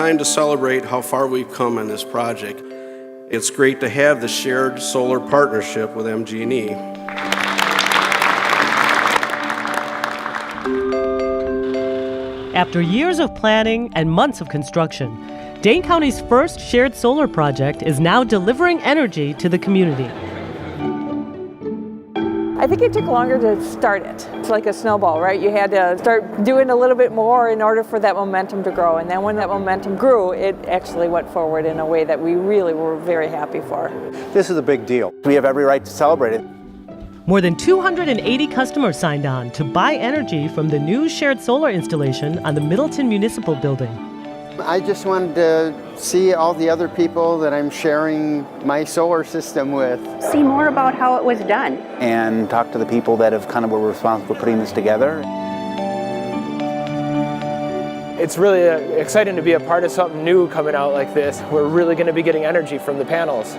time to celebrate how far we've come in this project. It's great to have the shared solar partnership with MG&E. After years of planning and months of construction, Dane County's first shared solar project is now delivering energy to the community. I think it took longer to start it. It's like a snowball, right? You had to start doing a little bit more in order for that momentum to grow. And then when that momentum grew, it actually went forward in a way that we really were very happy for. This is a big deal. We have every right to celebrate it. More than 280 customers signed on to buy energy from the new shared solar installation on the Middleton Municipal Building. I just wanted to see all the other people that I'm sharing my solar system with. See more about how it was done. And talk to the people that have kind of were responsible for putting this together. It's really exciting to be a part of something new coming out like this. We're really going to be getting energy from the panels.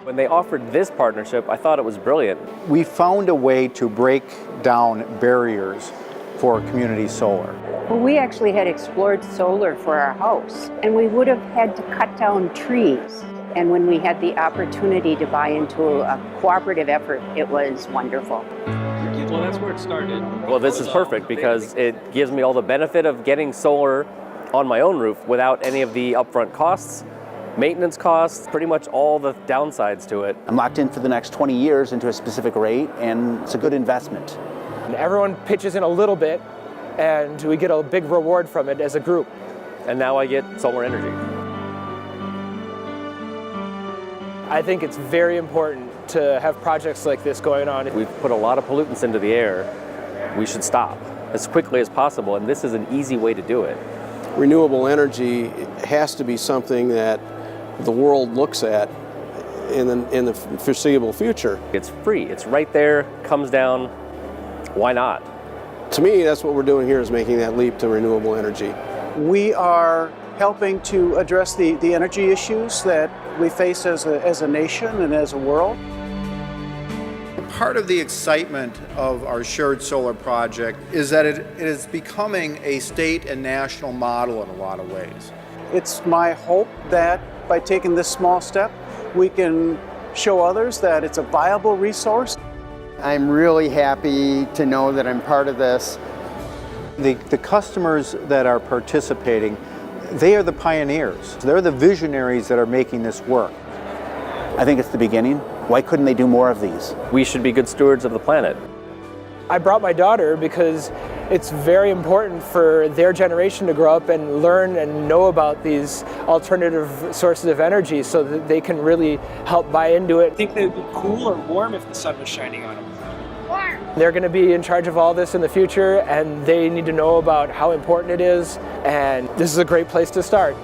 When they offered this partnership, I thought it was brilliant. We found a way to break down barriers for community solar. Well, we actually had explored solar for our house, and we would have had to cut down trees. And when we had the opportunity to buy into a cooperative effort, it was wonderful. Well, that's where it started. Well, this is perfect because it gives me all the benefit of getting solar on my own roof without any of the upfront costs, maintenance costs, pretty much all the downsides to it. I'm locked in for the next 20 years into a specific rate, and it's a good investment. And everyone pitches in a little bit, and we get a big reward from it as a group. And now I get solar energy. I think it's very important to have projects like this going on. We've put a lot of pollutants into the air. We should stop as quickly as possible, and this is an easy way to do it. Renewable energy has to be something that the world looks at in the foreseeable future. It's free, it's right there, comes down, why not? To me, that's what we're doing here, is making that leap to renewable energy. We are helping to address the energy issues that we face as a nation and as a world. Part of the excitement of our shared solar project is that it is becoming a state and national model in a lot of ways. It's my hope that by taking this small step, we can show others that it's a viable resource. I'm really happy to know that I'm part of this. The customers that are participating, they are the pioneers. They're the visionaries that are making this work. I think it's the beginning. Why couldn't they do more of these? We should be good stewards of the planet. I brought my daughter because it's very important for their generation to grow up and learn and know about these alternative sources of energy so that they can really help buy into it. I think they'd be cool or warm if the sun was shining on them. They're going to be in charge of all this in the future, and they need to know about how important it is, and this is a great place to start.